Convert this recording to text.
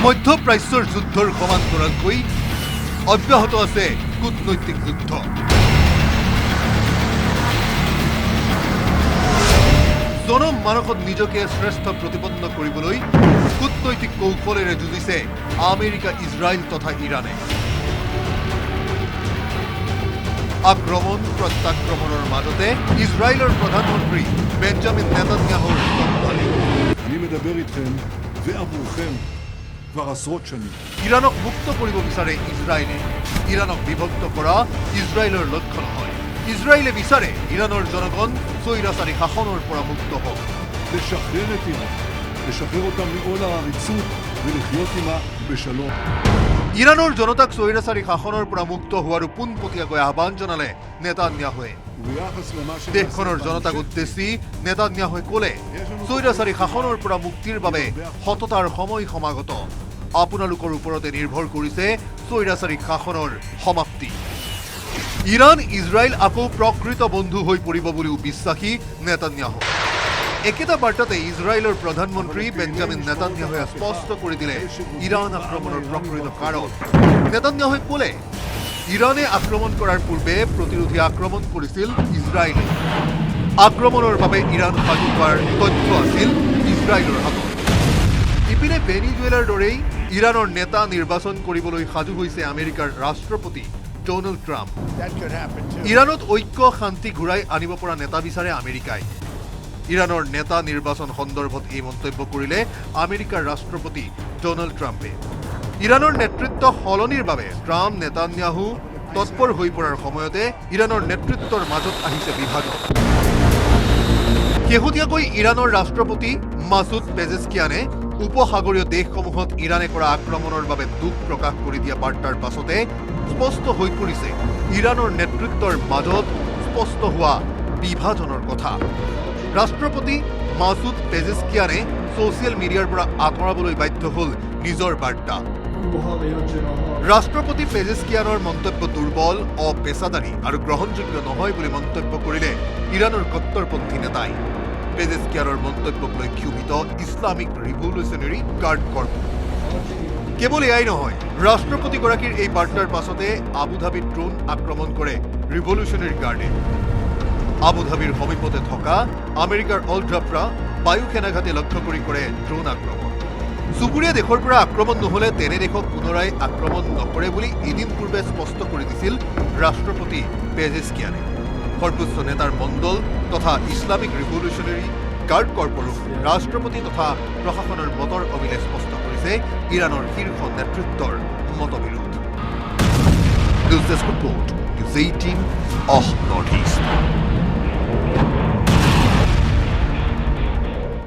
মধ্যপ্ৰাচ্যৰ যুদ্ধৰ সমান্তৰালকৈ অব্যাহত আছে কূটনৈতিক যুদ্ধ। জনমানসত নিজকে শ্ৰেষ্ঠ প্ৰতিপন্ন কৰিবলৈ কূটনৈতিক কৌশলেৰে যুঁজিছে আমেৰিকা, ইজৰাইল তথা ইৰাণে। আক্ৰমণ প্ৰত্যাক্ৰমণৰ মাজতে ইজৰাইলৰ প্ৰধানমন্ত্ৰী বেঞ্জামিন নেতান্যাহুৰ স্তম্ভনী। אני מדבר איתכם ועבורכם כבר עשרות שנים. ইৰাণক মুক্ত কৰিব বিচাৰে ইজৰাইলে। ইৰাণক বিভক্ত কৰা ইজৰাইলৰ লক্ষ্য নহয়। ইজৰাইলে বিচাৰে ইৰাণৰ জনগণ স্বৈৰাচাৰী শাসনৰ পৰা মুক্ত হওক। לשחרר את איראן, לשחרר אותה מעול העריצות ולחיות עימה בשלום. ইৰাণৰ জনতাক স্বৈৰাচাৰী শাসনৰ পৰা মুক্ত হোৱাৰো পোনপটীয়াকৈ আহ্বান জনালে নেতান্যাহুৱে। וביחס למה দেশখনৰ জনতাক উদ্দেশ্যি নেতান্যাহুৱে ক'লে, স্বৈৰাচাৰী শাসনৰ পৰা মুক্তিৰ বাবে সততাৰ সময় সমাগত। আপোনালোকৰ ওপৰতে নিৰ্ভৰ কৰিছে স্বৈৰাচাৰী শাসনৰ সমাপ্তি। ইৰাণ, ইজৰাইল আকৌ প্ৰকৃত বন্ধু হৈ পৰিব বুলিও বিশ্বাসী নেতান্যাহু। একেটা বাৰ্তাতে ইজৰাইলৰ প্ৰধানমন্ত্ৰী বেঞ্জামিন নেতান্যাহুৱে স্পষ্ট কৰি দিলে ইৰাণ আক্ৰমণৰ প্ৰকৃত কাৰণ। নেতান্যাহুৱে ক'লে, ইৰাণে আক্ৰমণ কৰাৰ পূৰ্বে প্ৰতিৰোধী আক্ৰমণ কৰিছিল ইজৰাইলে। আক্ৰমণৰ বাবে ইৰাণ সাজু হোৱাৰ তথ্য আছিল ইজৰাইলৰ হাতত। ইপিনে ভেনিজুৱেলাৰ দৰেই ইৰাণৰ নেতা নিৰ্বাচন কৰিবলৈ সাজু হৈছে আমেৰিকাৰ ৰাষ্ট্ৰপতি ডোনাল্ড ট্ৰাম্প। ইৰাণত ঐক্য শান্তি ঘূৰাই আনিব পৰা নেতা বিচাৰে আমেৰিকাই। ইৰাণৰ নেতা নিৰ্বাচন সন্দৰ্ভত এই মন্তব্য কৰিলে আমেৰিকাৰ ৰাষ্ট্ৰপতি ডোনাল্ড ট্ৰাম্পে। ইৰাণৰ নেতৃত্ব সলনিৰ বাবে ট্ৰাম্প নেতান্যাহু তৎপৰ হৈ পৰাৰ সময়তে ইৰাণৰ নেতৃত্বৰ মাজত আহিছে বিভাজন। শেহতীয়াকৈ ইৰাণৰ ৰাষ্ট্ৰপতি মাছুদ পেজেছকিয়ানে উপসাগৰীয় দেশসমূহত ইৰাণে কৰা আক্ৰমণৰ বাবে দুখ প্ৰকাশ কৰি দিয়া বাৰ্তাৰ পাছতে স্পষ্ট হৈ পৰিছে ইৰাণৰ নেতৃত্বৰ মাজত স্পষ্ট হোৱা বিভাজনৰ কথা। ৰাষ্ট্ৰপতি মাছুদ পেজেছকিয়ানে ছ'চিয়েল মিডিয়াৰ পৰা আঁতৰাবলৈ বাধ্য হ'ল নিজৰ বাৰ্তা। ৰাষ্ট্ৰপতি পেজেছকিয়ানৰ মন্তব্য দুৰ্বল, অপেচাদাৰী আৰু গ্ৰহণযোগ্য নহয় বুলি মন্তব্য কৰিলে ইৰাণৰ কট্টৰপন্থী নেতাই। পেজেছকিয়ানৰ মন্তব্যক লৈ ক্ষোভিত ইছলামিক ৰিভলিউচনেৰী গাৰ্ড কৰ্প। কেৱল এয়াই নহয়, ৰাষ্ট্ৰপতিগৰাকীৰ এই বাৰ্তাৰ পাছতে আবুধাবিত ড্ৰোন আক্ৰমণ কৰে ৰিভলিউচনেৰী গাৰ্ডে। আবুধাবিৰ সমীপতে থকা আমেৰিকাৰ অলড্ৰাফ্ৰা বায়ু সেনাঘাটি লক্ষ্য কৰি কৰে ড্ৰোন আক্ৰমণ। চুবুৰীয়া দেশৰ পৰা আক্ৰমণ নহ'লে তেনে দেশক পুনৰাই আক্ৰমণ নকৰে বুলি এদিন পূৰ্বে স্পষ্ট কৰি দিছিল ৰাষ্ট্ৰপতি পেজেছকিয়ানে। সৰ্বোচ্চ নেতাৰ মণ্ডল তথা ইছলামিক ৰিভলিউচনেৰী গাৰ্ড কৰ্পৰো ৰাষ্ট্ৰপতি তথা প্ৰশাসনৰ মতৰ অমিলে স্পষ্ট কৰিছে ইৰাণৰ শীৰ্ষ নেতৃত্বৰ মতবিৰোধ। নিউজ ডেস্ক ৰিপৰ্ট, নিউজ 18 অসমত।